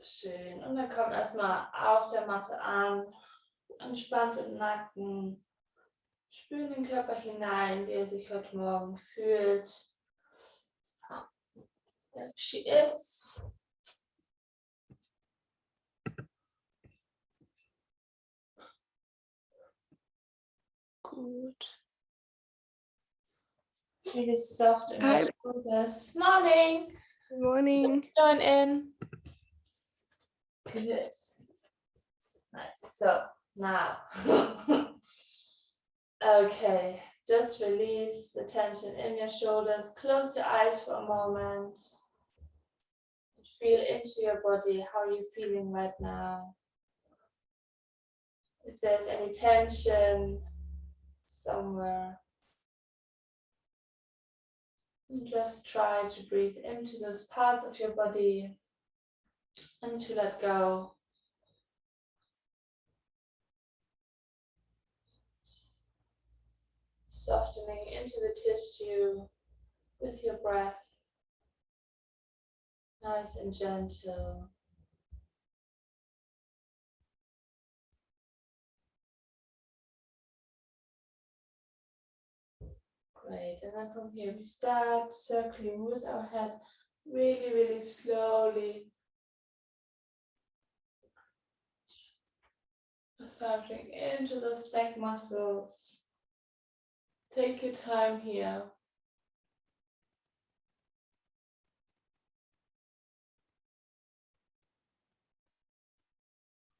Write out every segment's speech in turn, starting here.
Schön. Und dann kommt erstmal auf der Matte an, entspannt im Nacken. Spüren den Körper hinein, wie er sich heute Morgen fühlt. There she is. Gut. Really soft in your shoulders. Morning. Good morning. Let's join in. Good. Nice. So now, okay, just release the tension in your shoulders. Close your eyes for a moment. Feel into your body. How are you feeling right now? If there's any tension somewhere, just try to breathe into those parts of your body and to let go. Softening into the tissue with your breath. Nice and gentle. Great. And then from here we start circling with our head really, really slowly. Massaging into those neck muscles. Take your time here.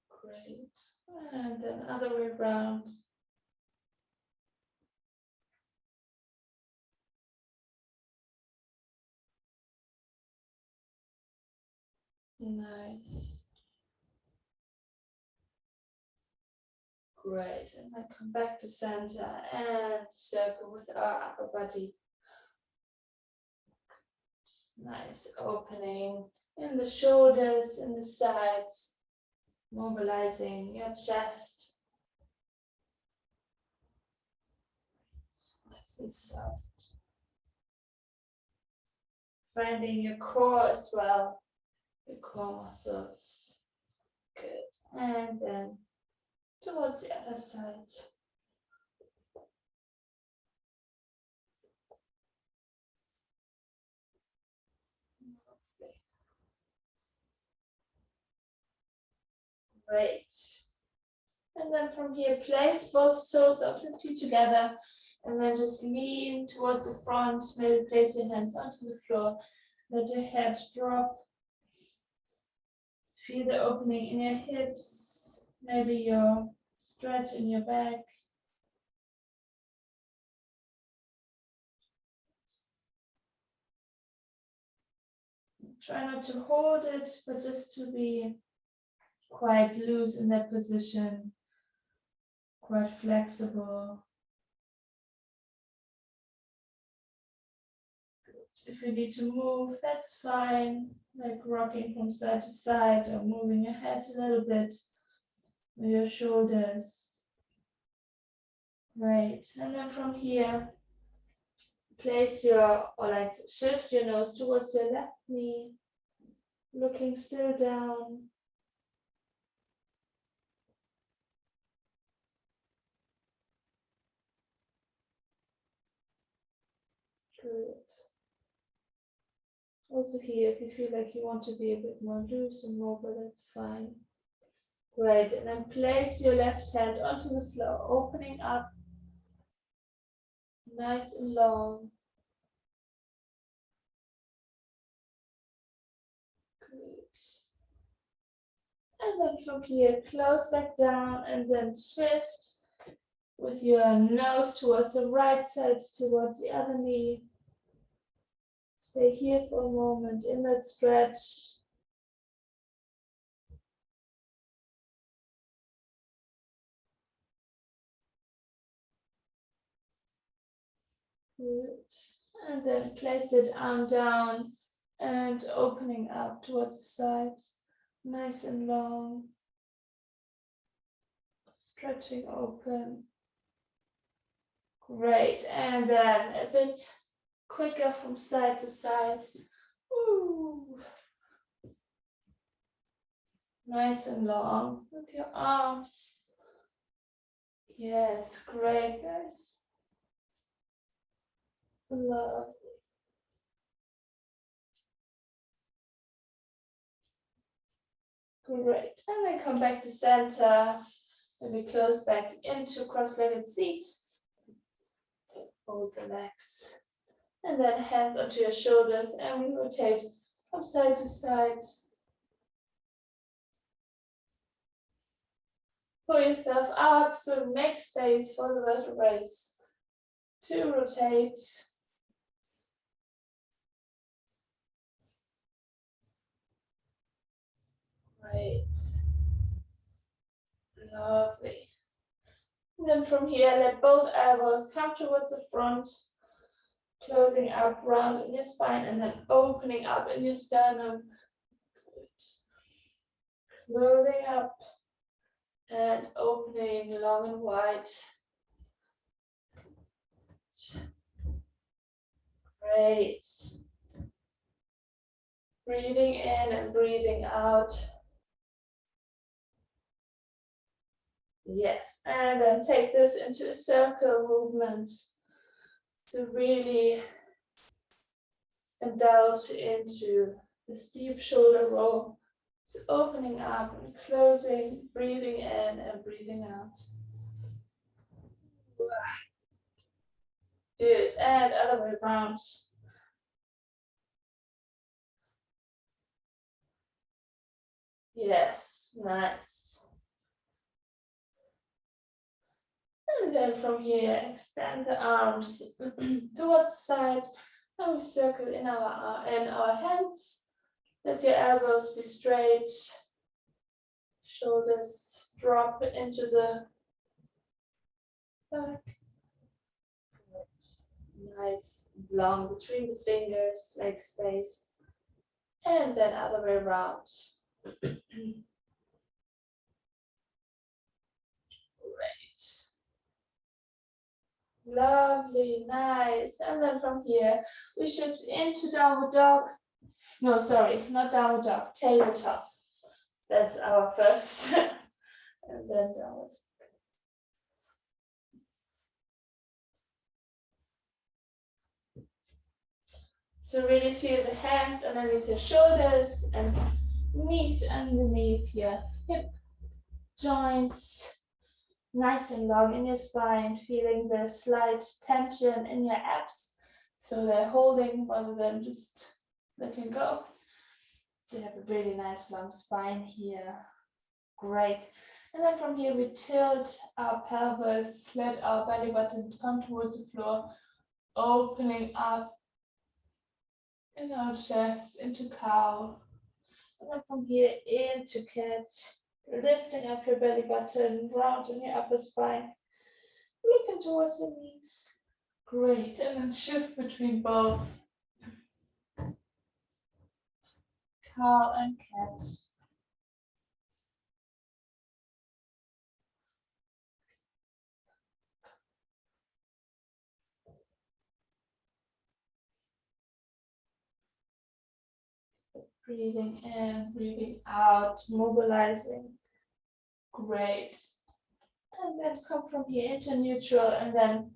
Great. And then other way around. Nice. Great. And then come back to center and circle with our upper body. Nice opening in the shoulders, in the sides, mobilizing your chest. Nice and soft. Finding your core as well, your core muscles. Good. And then towards the other side. Great. And then from here, place both soles of the feet together and then just lean towards the front. Maybe place your hands onto the floor. Let your head drop. Feel the opening in your hips, maybe your stretch in your back. Try not to hold it, but just to be quite loose in that position, quite flexible. Good. If you need to move, that's fine, like rocking from side to side or moving your head a little bit with your shoulders. Great. And then from here, place shift your nose towards your left knee, looking still down. Good. Also here, if you feel like you want to be a bit more loose and mobile, that's fine. Great, and then place your left hand onto the floor, opening up, nice and long. Good. And then from here, close back down and then shift with your nose towards the right side, towards the other knee. Stay here for a moment in that stretch. Good. And then place the arm down and opening up towards the side. Nice and long. Stretching open. Great. And then a bit quicker from side to side. Ooh. Nice and long with your arms. Yes, great, guys. Love. Great. And then come back to center. Maybe close back into cross-legged seat. So hold the legs. And then hands onto your shoulders and we rotate from side to side. Pull yourself up, so make space for the vertebrae to rotate. Great. Lovely. And then from here, let both elbows come towards the front, closing up round in your spine and then opening up in your sternum. Good. Closing up and opening long and wide. Great. Breathing in and breathing out. Yes, and then take this into a circle movement to really indulge into the steep shoulder roll. So opening up and closing, breathing in and breathing out. Good, and other way around. Yes, nice. And then from here, extend the arms towards the side. And we circle in our hands. Let your elbows be straight. Shoulders drop into the back. Nice, long between the fingers, make space. And then other way around. Great. Lovely, nice. And then from here, we shift into downward dog. No, sorry, not downward dog, tabletop. That's our first. And then downward. So really feel the hands underneath your shoulders and knees underneath your hip joints. Nice and long in your spine, feeling the slight tension in your abs. So they're holding rather than just letting go. So you have a really nice long spine here. Great. And then from here, we tilt our pelvis, let our belly button come towards the floor, opening up in our chest into cow. And then from here into cat, lifting up your belly button, rounding your upper spine, looking towards your knees. Great, and then shift between both cow and cat. Breathing in, breathing out, mobilizing. Great. And then come from here into neutral and then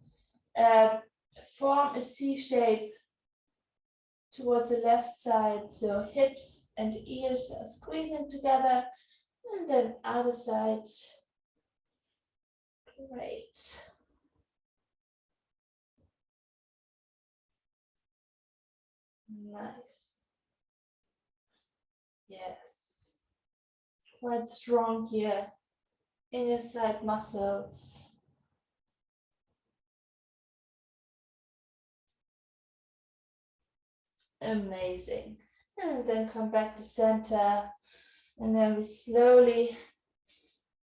form a C shape towards the left side. So hips and ears are squeezing together. And then other side. Great. Nice. Yes. Quite strong here in your side muscles. Amazing. And then come back to center. And then we slowly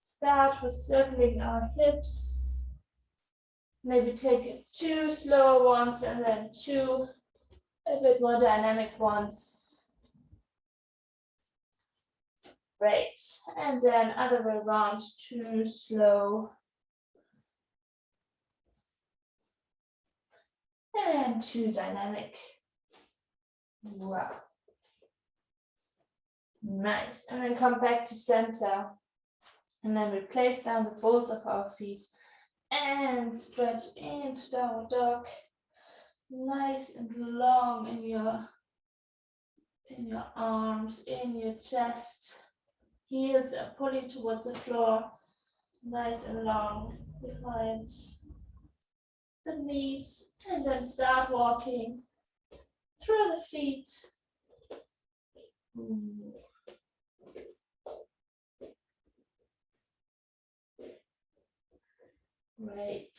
start with circling our hips. Maybe take 2 slower ones and then 2 a bit more dynamic ones. Great. And then other way around, 2 slow. And 2 dynamic. Wow. Nice. And then come back to center. And then we place down the balls of our feet and stretch into downward dog. Nice and long in your arms, in your chest. Heels are pulling towards the floor. Nice and long behind the knees. And then start walking through the feet. Great.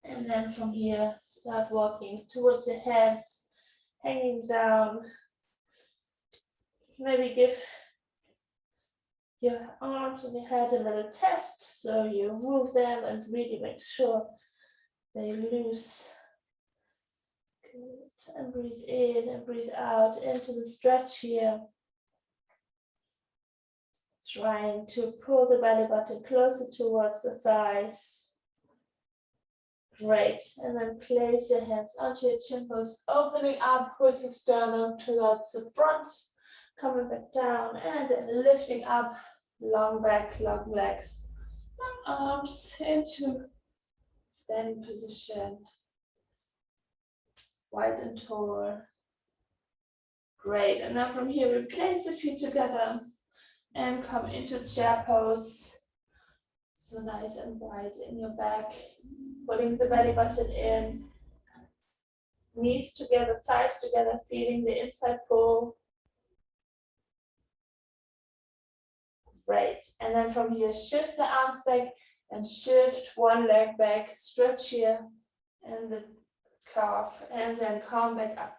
And then from here, start walking towards your hands, hanging down. Maybe give your arms and your head a little test, so you move them and really make sure they loose. Good. And breathe in and breathe out into the stretch here. Trying to pull the belly button closer towards the thighs. Great. And then place your hands onto your chin post, opening up with your sternum towards the front, coming back down, and then lifting up, long back, long legs, long arms into standing position, wide and tall. Great. And now from here, we place the feet together and come into chair pose. So nice and wide in your back, pulling the belly button in, knees together, thighs together, feeling the inside pull. Great. And then from here, shift the arms back and shift one leg back, stretch here and the calf, and then come back up.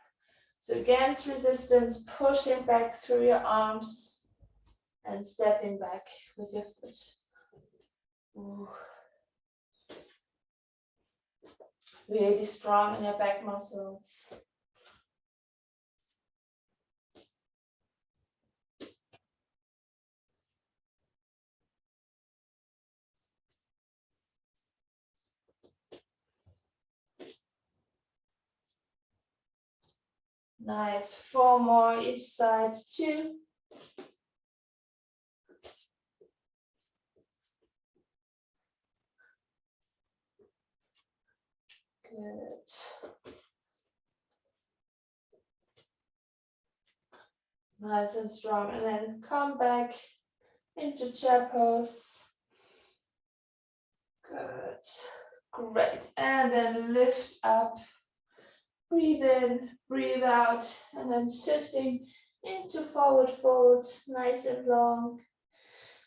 So against resistance, pushing back through your arms and stepping back with your foot. Ooh. Really strong in your back muscles. Nice. 4 more each side. 2. Good. Nice and strong. And then come back into chair pose. Good. Great. And then lift up. Breathe in, breathe out, and then shifting into forward fold, nice and long.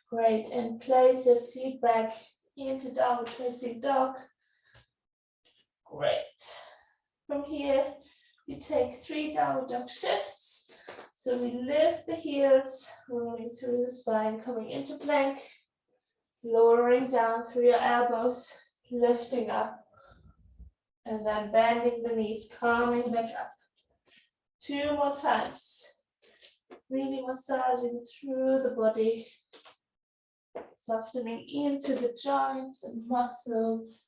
Great. And place your feet back into downward facing dog. Great. From here, we take 3 downward dog shifts. So we lift the heels, rolling through the spine, coming into plank, lowering down through your elbows, lifting up, and then bending the knees, coming back up. 2 more times. Really massaging through the body, softening into the joints and muscles.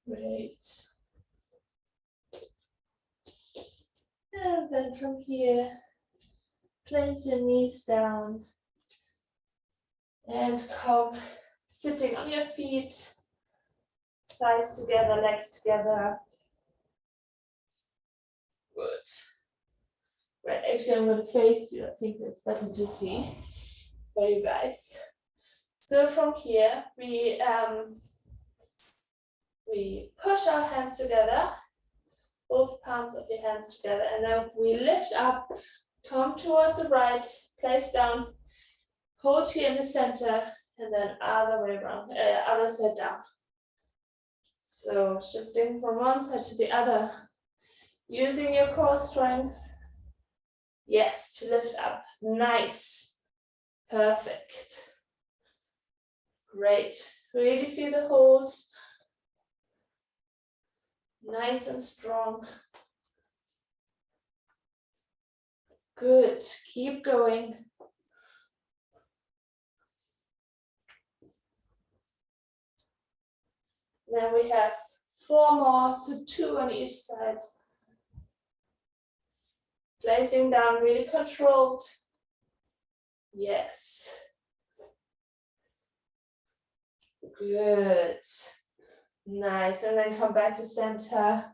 Great. And then from here, place your knees down and come sitting on your feet, thighs together, legs together. Good. Right, actually I'm going to face you. I think that's better to see for you guys. So from here, we push our hands together, both palms of your hands together, and then we lift up, come towards the right, place down, hold here in the center, and then other way around, other side down. So shifting from one side to the other, using your core strength. Yes, to lift up. Nice. Perfect. Great. Really feel the hold. Nice and strong. Good. Keep going. Then we have 4 more, so 2 on each side. Placing down really controlled. Yes. Good. Nice. And then come back to center.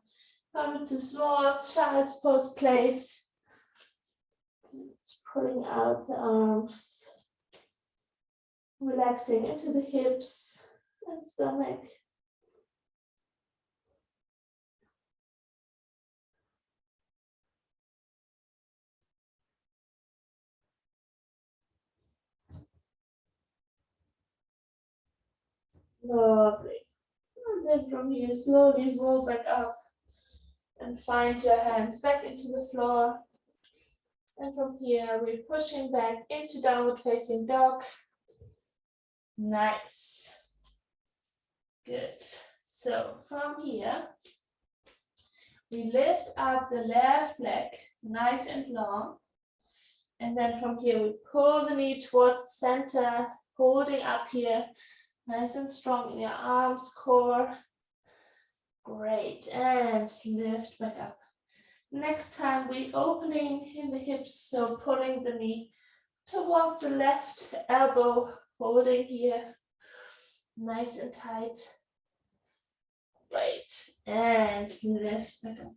Come into small child's pose place. Pulling out the arms. Relaxing into the hips and stomach. Lovely. And then from here, slowly roll back up and find your hands back into the floor. And from here, we're pushing back into downward facing dog. Nice. Good. So from here, we lift up the left leg, nice and long. And then from here, we pull the knee towards the center, holding up here, nice and strong in your arms, core. Great. And lift back up. Next time, we're opening in the hips, so pulling the knee towards the left elbow, holding here, nice and tight. Great. And lift back up.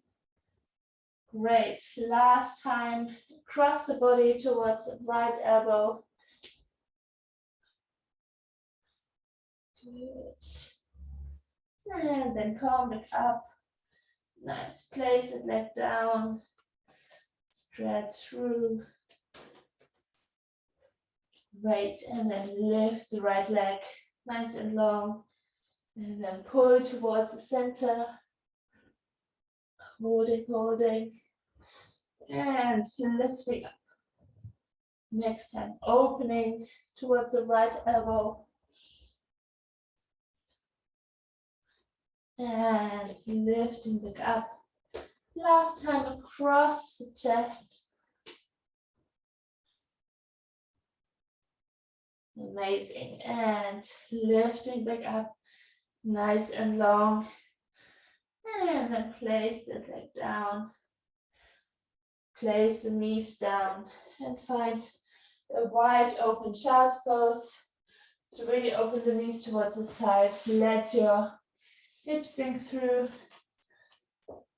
Great. Last time, cross the body towards the right elbow. Good. And then come back up. Nice. Place it leg down. Stretch through. Great. And then lift the right leg nice and long. And then pull towards the center. Holding. And lifting up. Next time, opening towards the right elbow. And lifting back up. Last time across the chest. Amazing. And lifting back up. Nice and long. And then place the leg down. Place the knees down and find a wide open child's pose. So really open the knees towards the side. Let your hips sink through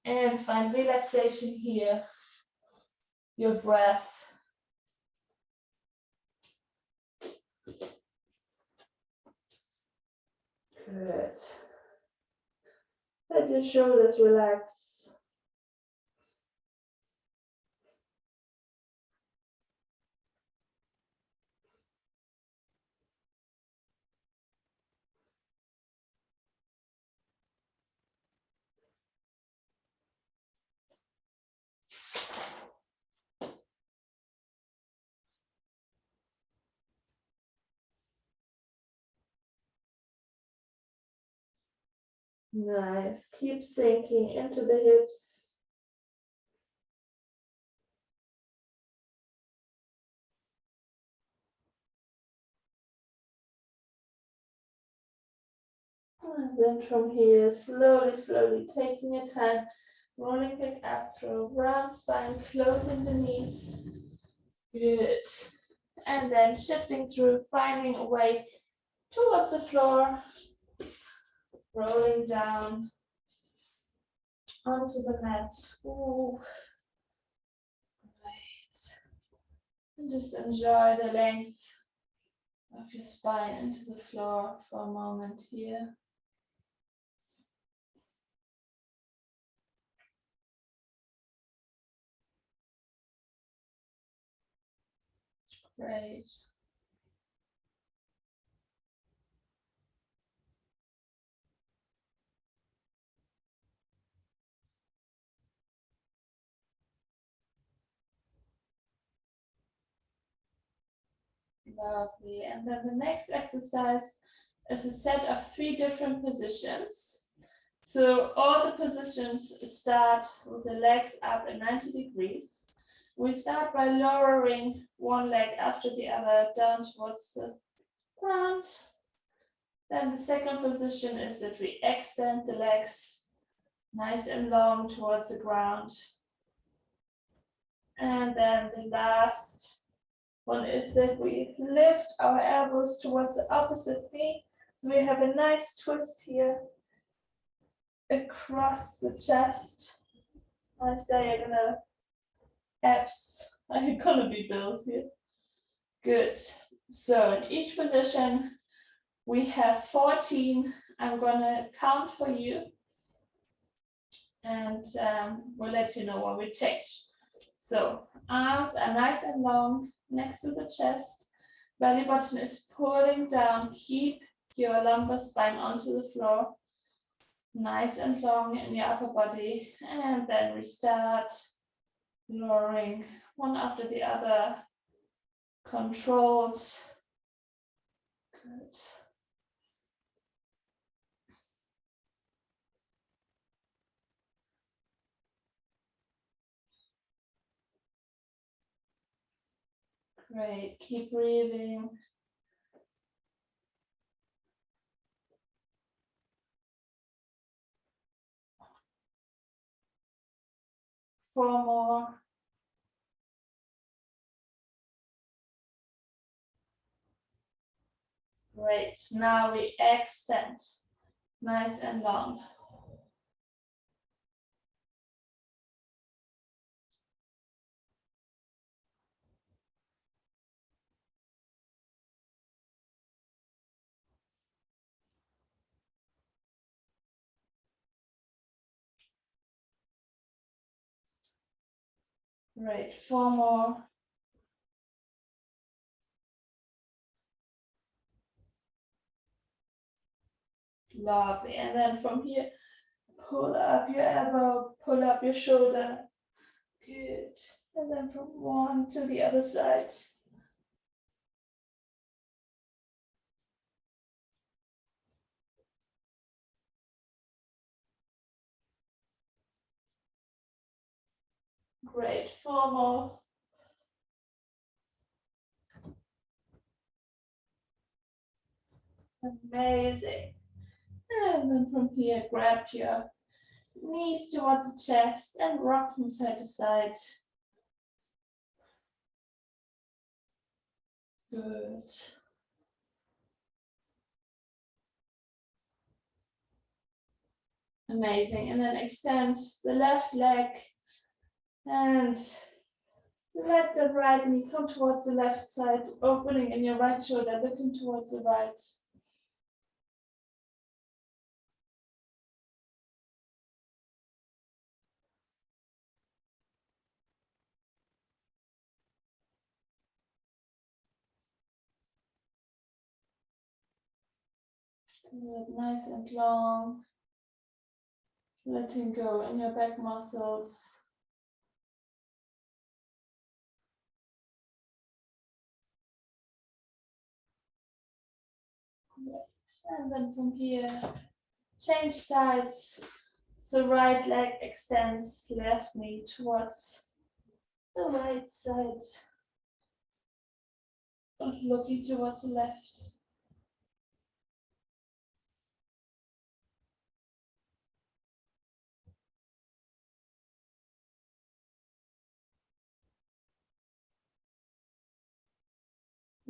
and find relaxation here. Your breath. Good. Let your shoulders relax. Nice. Keep sinking into the hips. And then from here, slowly taking your time, rolling back up through a round spine, closing the knees. Good. And then shifting through, finding a way towards the floor, rolling down onto the mat. Ooh. Great. And just enjoy the length of your spine into the floor for a moment here. Great. Lovely. And then the next exercise is a set of 3 different positions. So all the positions start with the legs up at 90 degrees. We start by lowering one leg after the other down towards the ground. Then the second position is that we extend the legs nice and long towards the ground. And then the last one is that we lift our elbows towards the opposite knee. So we have a nice twist here across the chest. Nice diagonal abs are gonna be built here. Good. So in each position, we have 14. I'm gonna count for you. And we'll let you know when we change. So arms are nice and long next to the chest. Belly button is pulling down. Keep your lumbar spine onto the floor. Nice and long in your upper body. And then we start lowering one after the other. Controlled. Good. Great. Keep breathing. 4 more. Great. Now we extend. Nice and long. Great. 4 more. Lovely. And then from here, pull up your elbow, pull up your shoulder. Good. And then from one to the other side. Great. 4 more. Amazing. And then from here, grab your knees towards the chest and rock from side to side. Good. Amazing. And then extend the left leg and let the right knee come towards the left side, opening in your right shoulder, looking towards the right. Good. Nice and long. Letting go in your back muscles. Great. And then from here, change sides. So right leg extends, left knee towards the right side. And looking towards the left.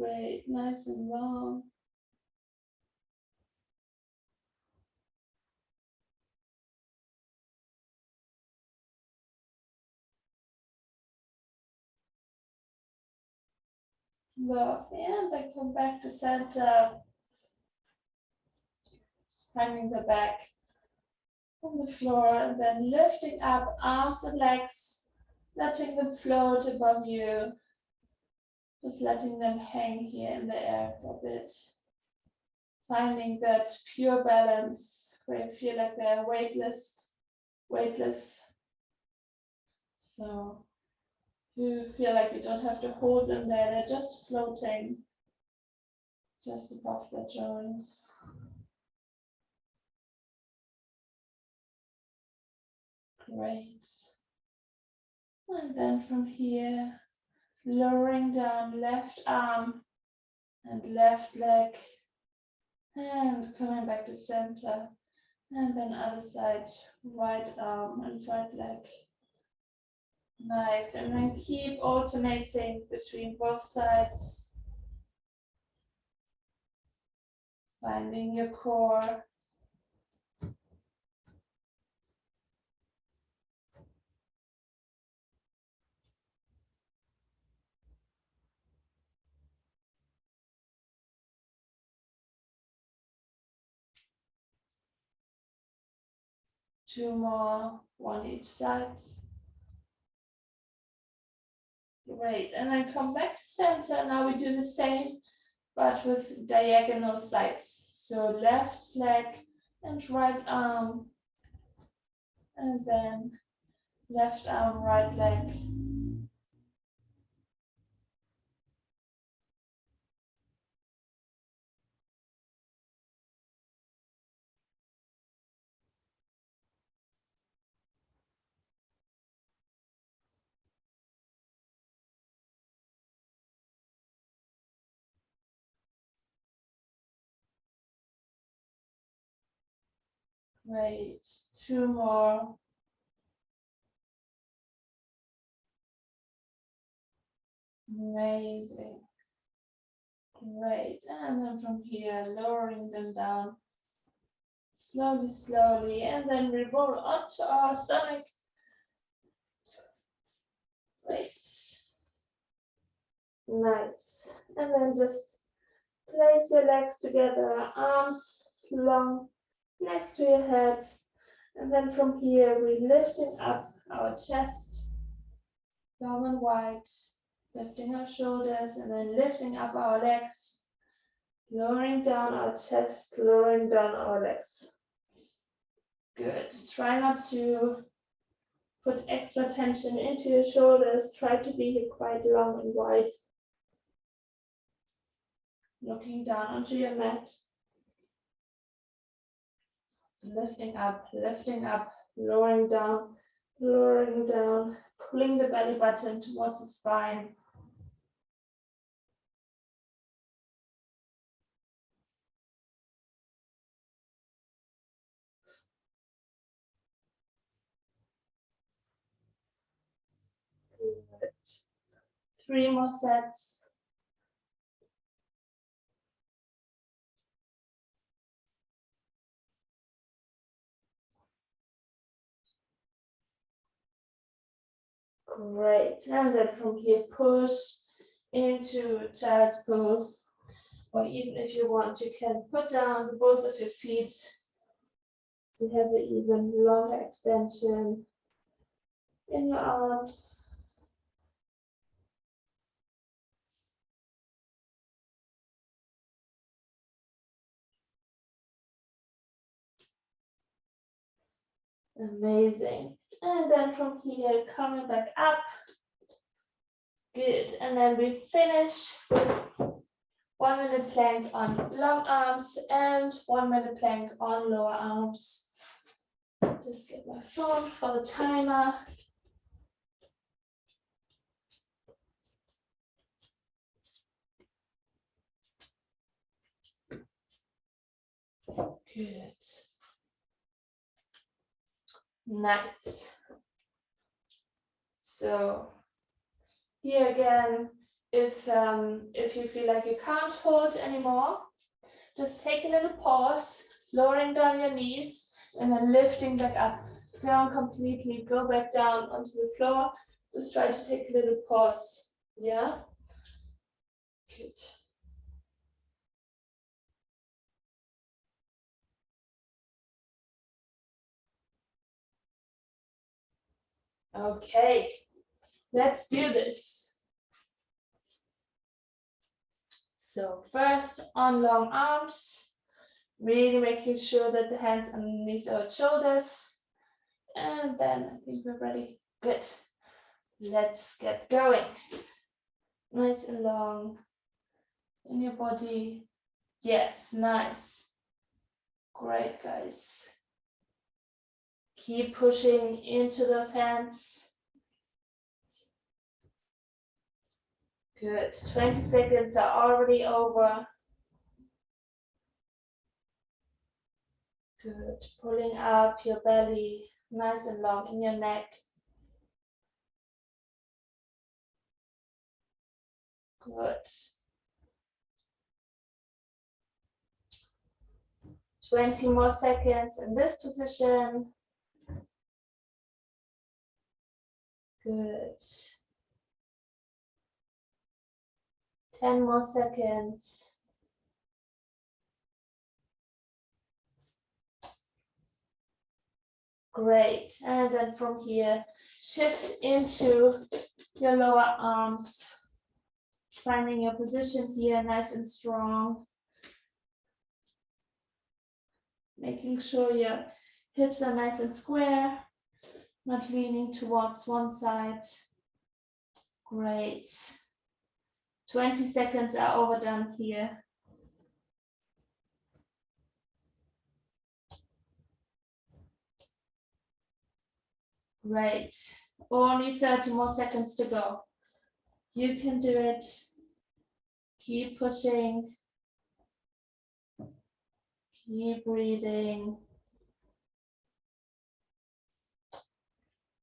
Great, nice and long. Lovely. And then come back to center. Just finding the back on the floor and then lifting up arms and legs, letting them float above you. Just letting them hang here in the air for a bit. Finding that pure balance where you feel like they're weightless. So you feel like you don't have to hold them there, they're just floating just above the joints. Great. And then from here, lowering down left arm and left leg And coming back to center. And then other side, right arm and right leg. Nice. And then keep alternating between both sides. Finding your core. Two more, one each side. Great, and then come back to center. Now we do the same, but with diagonal sides. So left leg and right arm, and then left arm, right leg. Great, two more. Amazing. Great, and then from here, lowering them down slowly, slowly, and then we roll onto our stomach. Great. Nice. And then just place your legs together, arms long next to your head. And then from here, we're lifting up our chest, long and wide, lifting our shoulders, and then lifting up our legs, lowering down our chest, lowering down our legs. Good. Try not to put extra tension into your shoulders. Try to be here quite long and wide. Looking down onto your mat. So lifting up, lowering down, pulling the belly button towards the spine. Good. 3 more sets. Great. And then from here, push into child's pose. Or even if you want, you can put down the balls of your feet to have an even longer extension in your arms. Amazing. And then from here, coming back up. Good. And then we finish with 1 minute plank on long arms and 1 minute plank on lower arms. Just get my phone for the timer. Good. Nice. So here again, if you feel like you can't hold anymore, just take a little pause, lowering down your knees and then lifting back up. Don't completely go back down onto the floor. Just try to take a little pause. Yeah? Good. Okay, let's do this. So first on long arms, really making sure that the hands underneath our shoulders. And then I think we're ready. Good. Let's get going. Nice and long in your body. Yes, nice. Great, guys. Keep pushing into those hands. Good. 20 seconds are already over. Good. Pulling up your belly, nice and long in your neck. Good. 20 more seconds in this position. Good. 10 more seconds. Great. And then from here, shift into your lower arms. Finding your position here, nice and strong. Making sure your hips are nice and square, not leaning towards one side. Great. 20 seconds are overdone here. Great. Only 30 more seconds to go. You can do it. Keep pushing. Keep breathing.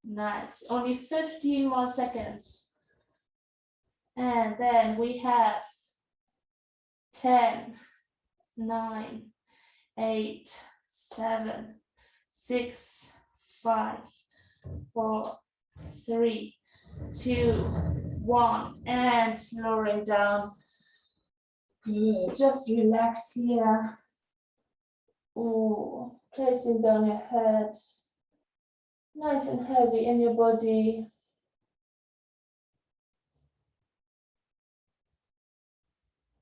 Nice. Only 15 more seconds. And then we have 10, 9, 8, 7, 6, 5, 4, 3, 2, 1, and lowering down. Good. Just relax here. Oh, placing down your head. Nice and heavy in your body.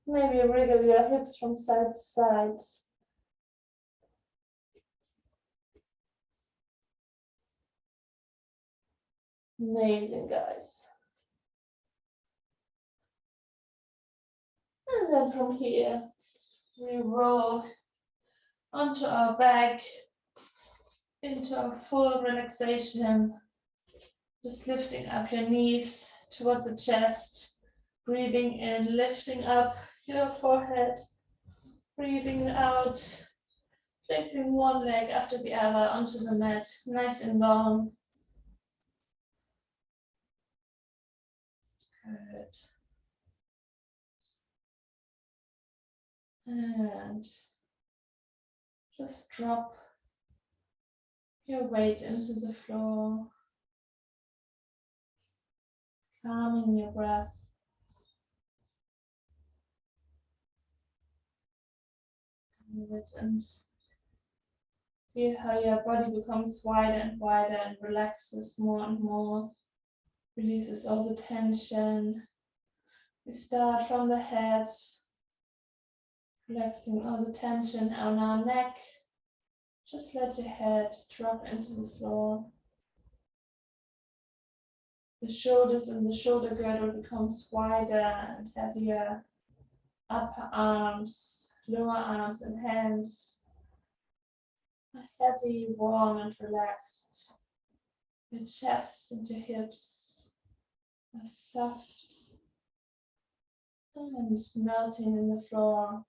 Maybe wriggle your hips from side to side. Amazing, guys. And then from here, we roll onto our back into a full relaxation. Just lifting up your knees towards the chest. Breathing in, lifting up your forehead. Breathing out. Placing one leg after the other onto the mat, nice and long. Good. And just drop your weight into the floor. Calming your breath. Good. And feel how your body becomes wider and wider and relaxes more and more. Releases all the tension. We start from the head, relaxing all the tension on our neck. Just let your head drop into the floor. The shoulders and the shoulder girdle becomes wider and heavier. Upper arms, lower arms and hands are heavy, warm and relaxed. Your chest and your hips are soft and melting in the floor.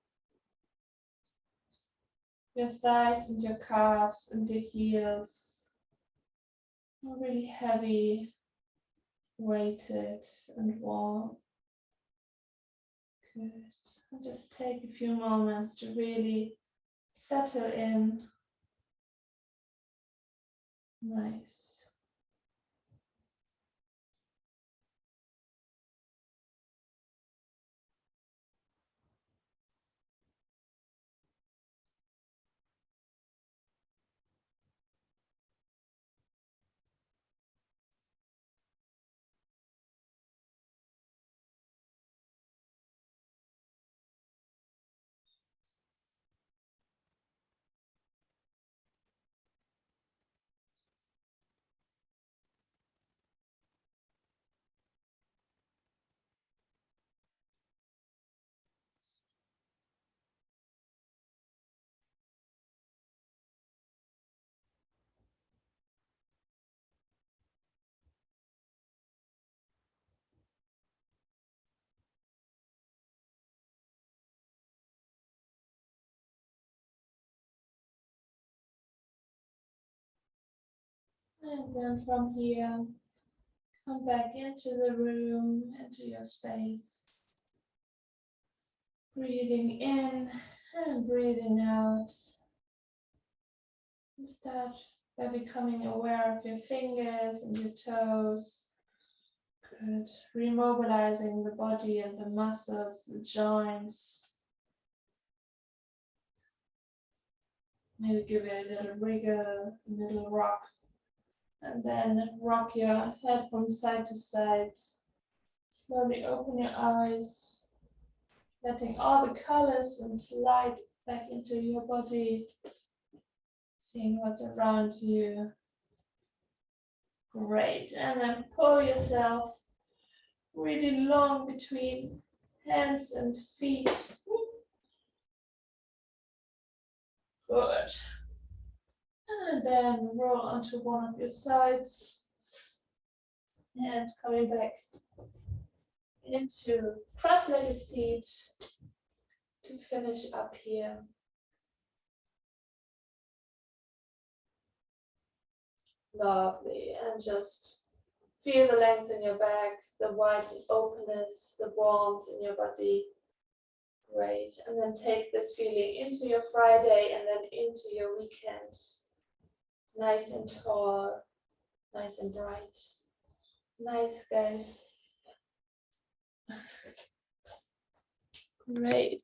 Your thighs and your calves and your heels are really heavy, weighted and warm. Good. And just take a few moments to really settle in. Nice. And then from here, come back into the room, into your space. Breathing in and breathing out. And start by becoming aware of your fingers and your toes. Good. Remobilizing the body and the muscles, the joints. Maybe give it a little wriggle, a little rock. And then rock your head from side to side. Slowly open your eyes, letting all the colors and light back into your body. Seeing what's around you. Great. And then pull yourself really long between hands and feet. Good. And then roll onto one of your sides. And coming back into cross-legged seat to finish up here. Lovely. And just feel the length in your back, the wide openness, the warmth in your body. Great. And then take this feeling into your Friday and then into your weekend. Nice and tall, nice and bright. Nice, guys. Great.